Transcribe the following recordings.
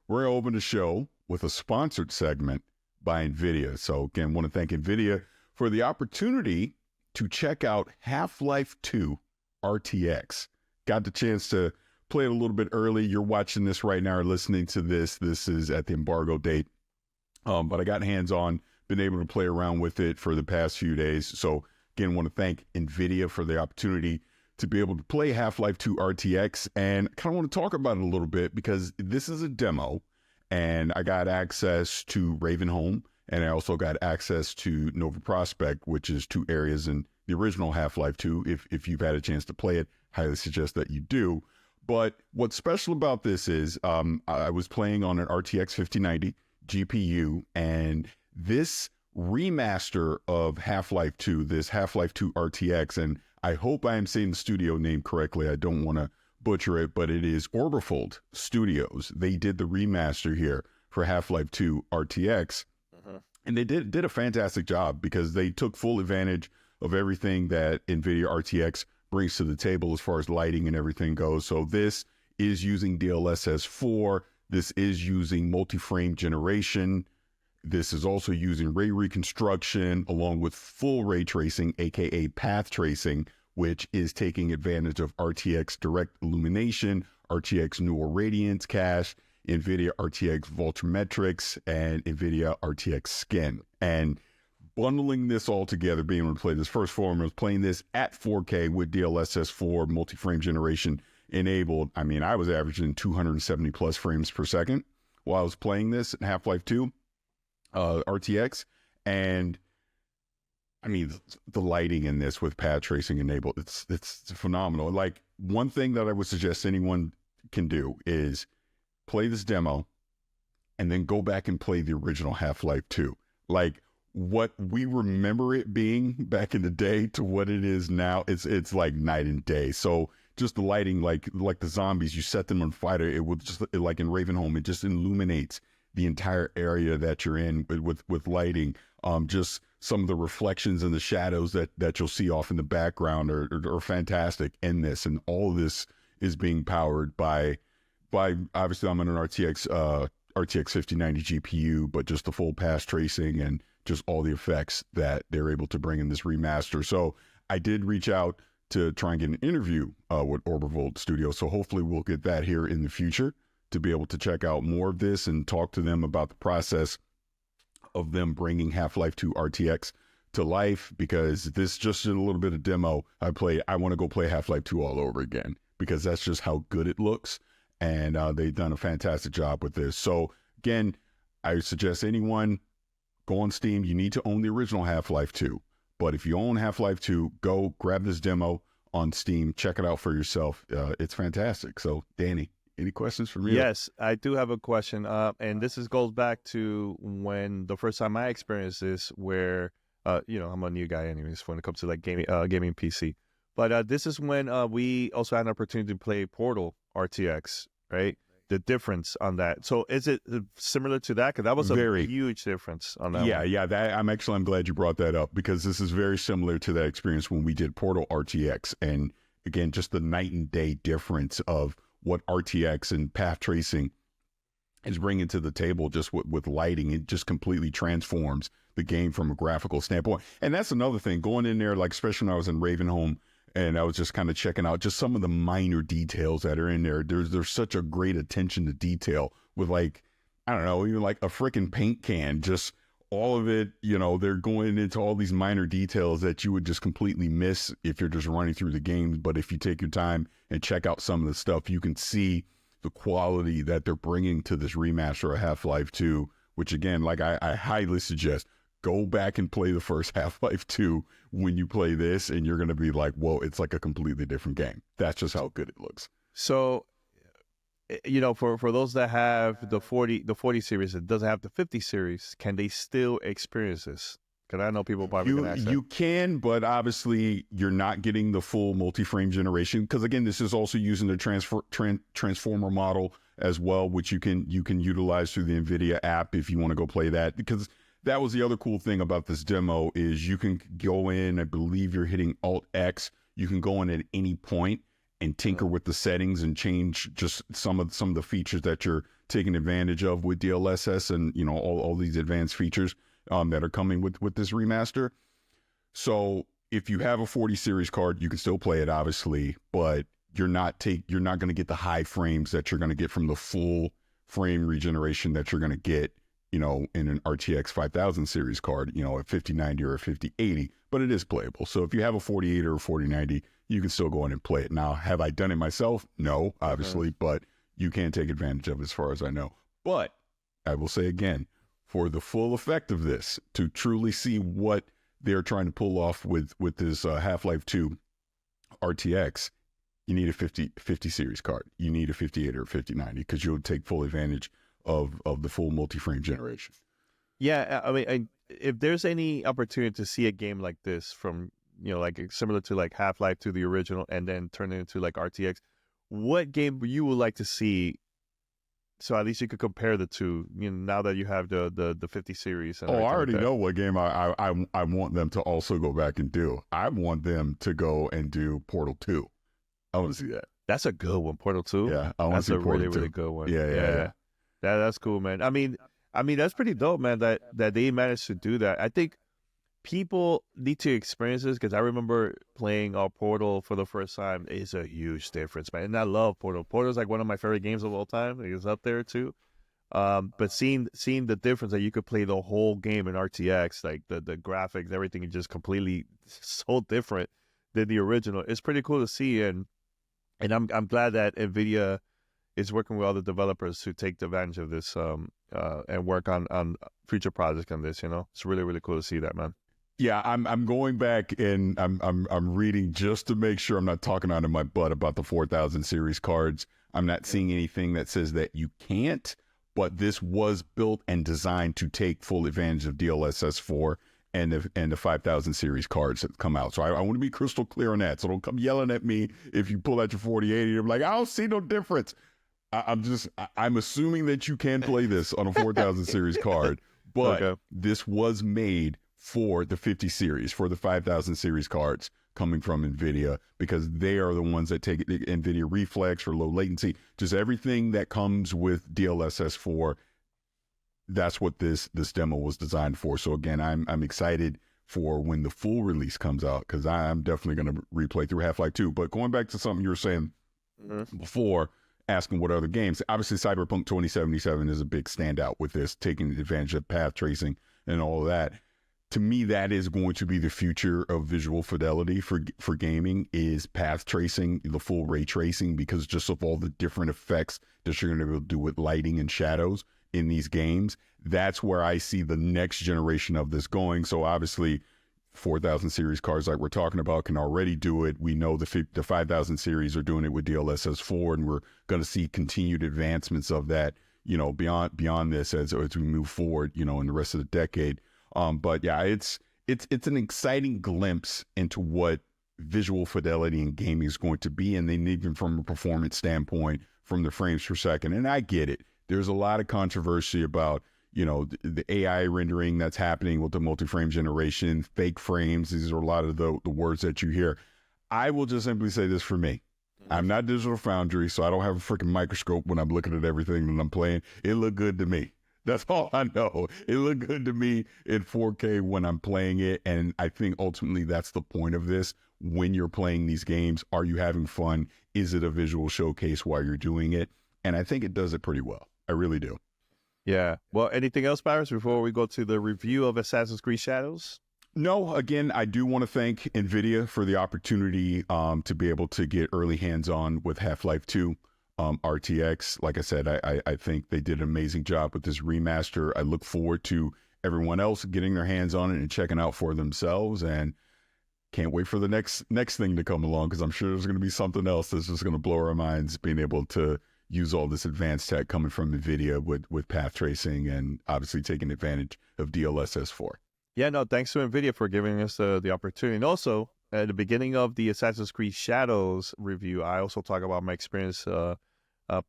we're going to open the show with a sponsored segment by NVIDIA. So again, want to thank NVIDIA for the opportunity to check out Half-Life 2 RTX. Got the chance to play it a little bit early. You're watching this right now or listening to this. This is at the embargo date. But I got hands-on, been able to play around with it for the past few days. So again, want to thank NVIDIA for the opportunity to be able to play Half-Life 2 RTX. And kind of want to talk about it a little bit because this is a demo and I got access to Ravenholm and I also got access to Nova Prospect, which is two areas in the original Half-Life 2. If you've had a chance to play it, highly suggest that you do. But what's special about this is I was playing on an RTX 5090 GPU, and this remaster of Half-Life 2, this Half-Life 2 RTX, and I hope I am saying the studio name correctly. I don't want to butcher it, but it is Orbifold Studios. They did the remaster here for Half-Life 2 RTX, and they did a fantastic job because they took full advantage of everything that NVIDIA RTX brings to the table as far as lighting and everything goes. So this is using DLSS 4. This is using multi-frame generation. This is also using ray reconstruction along with full ray tracing, aka path tracing, which is taking advantage of RTX direct illumination, RTX neural radiance cache, NVIDIA RTX voltmetrics, and NVIDIA RTX skin. And bundling this all together, being able to play this first form, I was playing this at 4K with DLSS 4 multi-frame generation enabled. I mean, I was averaging 270 plus frames per second while I was playing this in Half-Life 2 RTX. And I mean, the lighting in this with pad tracing enabled, it's phenomenal. Like, one thing that I would suggest anyone can do is play this demo and then go back and play the original Half-Life 2. Like, what we remember it being back in the day to what it is now, it's like night and day. So just the lighting, like the zombies, you set them on fire, it would just, like in Ravenholm, it just illuminates the entire area that you're in with lighting. Just some of the reflections and the shadows that you'll see off in the background are fantastic in this. And all of this is being powered by obviously I'm on an RTX 5090 GPU, but just the full path tracing and just all the effects that they're able to bring in this remaster. So I did reach out to try and get an interview with Orbifold Studio. So hopefully we'll get that here in the future to be able to check out more of this and talk to them about the process of them bringing Half-Life 2 RTX to life, because this just in a little bit of demo I want to go play Half-Life 2 all over again because that's just how good it looks. And they've done a fantastic job with this. So again, I suggest anyone go on Steam. You need to own the original Half-Life 2. But if you own Half-Life 2, go grab this demo on Steam. Check it out for yourself. It's fantastic. So, Danny, any questions from you? Yes, I do have a question. And this goes back to when the first time I experienced this, where, I'm a new guy anyways when it comes to like gaming PC. But this is when we also had an opportunity to play Portal RTX, right? The difference on that. So is it similar to that? Because that was a huge difference on that. Yeah. I'm glad you brought that up because this is very similar to that experience when we did Portal RTX. And again, just the night and day difference of what RTX and path tracing is bringing to the table just with lighting. It just completely transforms the game from a graphical standpoint. And that's another thing, going in there, like especially when I was in Ravenholm, and I was just kind of checking out just some of the minor details that are in there. There's such a great attention to detail with, like, I don't know, even like a freaking paint can, just all of it, they're going into all these minor details that you would just completely miss if you're just running through the game. But if you take your time and check out some of the stuff, you can see the quality that they're bringing to this remaster of Half-Life 2, which again, like I highly suggest, go back and play the first Half-Life 2 when you play this, and you're going to be like, whoa, it's like a completely different game. That's just how good it looks. So, for those that have the 40 series, that doesn't have the 50 series, can they still experience this? Because I know people probably can ask that. You can, but obviously you're not getting the full multi-frame generation, because again, this is also using the transformer model as well, which you can utilize through the NVIDIA app if you want to go play that. Because that was the other cool thing about this demo is you can go in, I believe you're hitting Alt-X, you can go in at any point and tinker with the settings and change just some of the features that you're taking advantage of with DLSS and, you know, all these advanced features that are coming with this remaster. So if you have a 40 series card, you can still play it, obviously, but you're not going to get the high frames that you're going to get from the full frame regeneration that you're going to get, you know, in an RTX 5000 series card, you know, a 5090 or a 5080, but it is playable. So if you have a 4080 or a 4090, you can still go in and play it. Now, have I done it myself? No, obviously, but you can take advantage of it as far as I know. But I will say again, for the full effect of this, to truly see what they're trying to pull off with this Half-Life 2 RTX, you need a 50 series card. You need a 5080 or 5090 because you'll take full advantage of the full multi-frame generation. Yeah, I mean, if there's any opportunity to see a game like this from, you know, like similar to like Half-Life to the original and then turn it into like RTX, what game you would like to see? So at least you could compare the two, you know, now that you have the 50 series. And I already know what game I want them to also go back and do. I want them to go and do Portal 2. I want to see that. That's a good one, Portal 2. Yeah, I want to see Portal 2. That's a really, really good one. Yeah. That's cool, man. I mean, that's pretty dope, man, that they managed to do that. I think people need to experience this because I remember playing Portal for the first time. It's a huge difference, man. And I love Portal. Portal is like one of my favorite games of all time. It's up there too. But seeing the difference that you could play the whole game in RTX, like the graphics, everything is just completely so different than the original. It's pretty cool to see, and I'm glad that NVIDIA is working with all the developers to take advantage of this and work on future projects on this. You know, it's really, really cool to see that, man. Yeah, I'm going back and I'm reading just to make sure I'm not talking out of my butt about the 4000 series cards. I'm not seeing anything that says that you can't, but this was built and designed to take full advantage of DLSS 4 and the 5000 series cards that come out. So I want to be crystal clear on that. So don't come yelling at me if you pull out your 4080. I'm like, I don't see no difference. I'm assuming that you can play this on a 4000 series card, but this was made for the 50 series, for the 5000 series cards coming from NVIDIA, because they are the ones that take NVIDIA Reflex for low latency, just everything that comes with DLSS 4. That's what this demo was designed for. So again, I'm excited for when the full release comes out, because I'm definitely going to replay through Half-Life 2. But going back to something you were saying before, asking what other games, obviously Cyberpunk 2077 is a big standout with this, taking advantage of path tracing and all of that. To me, that is going to be the future of visual fidelity for gaming, is path tracing, the full ray tracing, because just of all the different effects that you're going to be able to do with lighting and shadows in these games. That's where I see the next generation of this going. So obviously 4000 series cards like we're talking about can already do it. We know the 5000 series are doing it with DLSS 4, and we're going to see continued advancements of that, you know, beyond this as we move forward, you know, in the rest of the decade. But yeah, it's an exciting glimpse into what visual fidelity in gaming is going to be, and then even from a performance standpoint, from the frames per second. And I get it. There's a lot of controversy about, you know, the AI rendering that's happening with the multi-frame generation, fake frames. These are a lot of the words that you hear. I will just simply say this for me. I'm not Digital Foundry, so I don't have a freaking microscope when I'm looking at everything that I'm playing. It looked good to me. That's all I know. It looked good to me in 4K when I'm playing it. And I think ultimately that's the point of this. When you're playing these games, are you having fun? Is it a visual showcase while you're doing it? And I think it does it pretty well. I really do. Yeah. Well, anything else, Paris, before we go to the review of Assassin's Creed Shadows? No, again, I do want to thank NVIDIA for the opportunity to be able to get early hands-on with Half-Life 2. RTX, like I said, I think they did an amazing job with this remaster. I look forward to everyone else getting their hands on it and checking out for themselves, and can't wait for the next thing to come along, because I'm sure there's going to be something else that's just going to blow our minds, being able to use all this advanced tech coming from NVIDIA with path tracing and obviously taking advantage of DLSS 4. Yeah, no, thanks to NVIDIA for giving us the opportunity. And also, at the beginning of the Assassin's Creed Shadows review, I also talk about my experience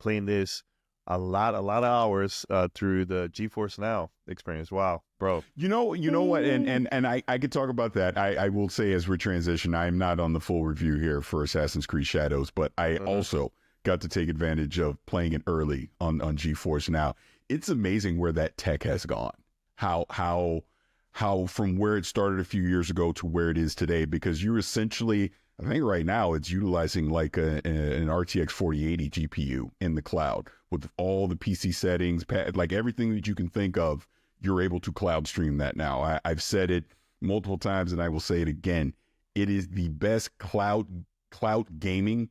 playing this a lot of hours through the GeForce Now experience. Wow, bro. You know what? And I could talk about that. I will say, as we transition, I'm not on the full review here for Assassin's Creed Shadows, but I also got to take advantage of playing it early on GeForce Now. It's amazing where that tech has gone. How from where it started a few years ago to where it is today, because you're essentially, I think right now it's utilizing like an RTX 4080 GPU in the cloud with all the PC settings, like everything that you can think of. You're able to cloud stream that now. I've said it multiple times and I will say it again. It is the best cloud gaming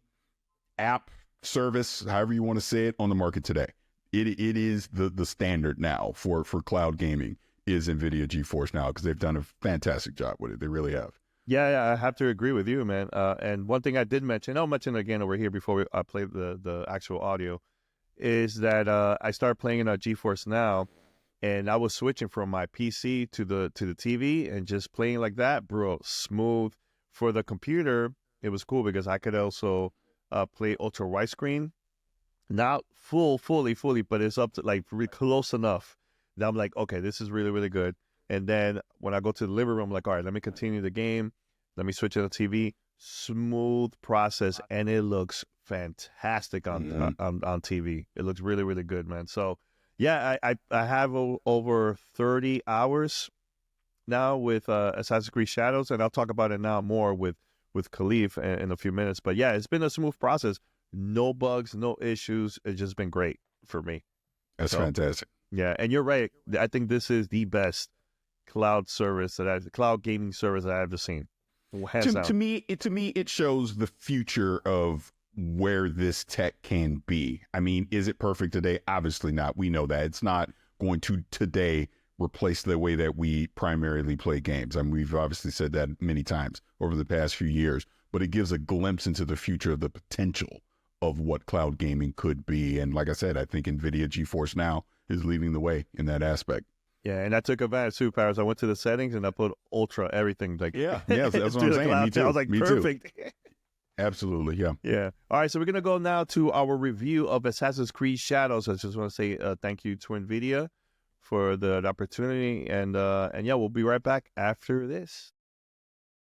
app service, however you want to say it, on the market today. It is the standard now for cloud gaming is NVIDIA GeForce Now, because they've done a fantastic job with it. They really have. Yeah, I have to agree with you, man. And one thing I did mention, I'll mention it again over here before I play the actual audio, is that I started playing it on GeForce Now, and I was switching from my PC to the TV and just playing like that, bro. Smooth. For the computer, it was cool because I could also play ultra widescreen. Not fully, but it's up to like really close enough that I'm like, okay, this is really, really good. And then when I go to the living room, I'm like, all right, let me continue the game. Let me switch to the TV. Smooth process, and it looks fantastic on TV. It looks really, really good, man. So, yeah, I have over 30 hours now with Assassin's Creed Shadows, and I'll talk about it now more with Khalif in a few minutes. But yeah, it's been a smooth process. No bugs, no issues. It's just been great for me. That's fantastic. Yeah, and you're right. I think this is the best cloud gaming service that I've ever seen. To me, it shows the future of where this tech can be. I mean, is it perfect today? Obviously not. We know that it's not going to today replace the way that we primarily play games. I mean, we've obviously said that many times over the past few years, but it gives a glimpse into the future of the potential of what cloud gaming could be. And like I said, I think NVIDIA GeForce Now is leading the way in that aspect. Yeah, and I took advantage too, Paris. I went to the settings and I put ultra everything. Like, yeah, that's what I'm saying. Me too. I was like, perfect. Absolutely, yeah. Yeah. All right, so we're going to go now to our review of Assassin's Creed Shadows. I just want to say thank you to NVIDIA for the opportunity. And yeah, we'll be right back after this.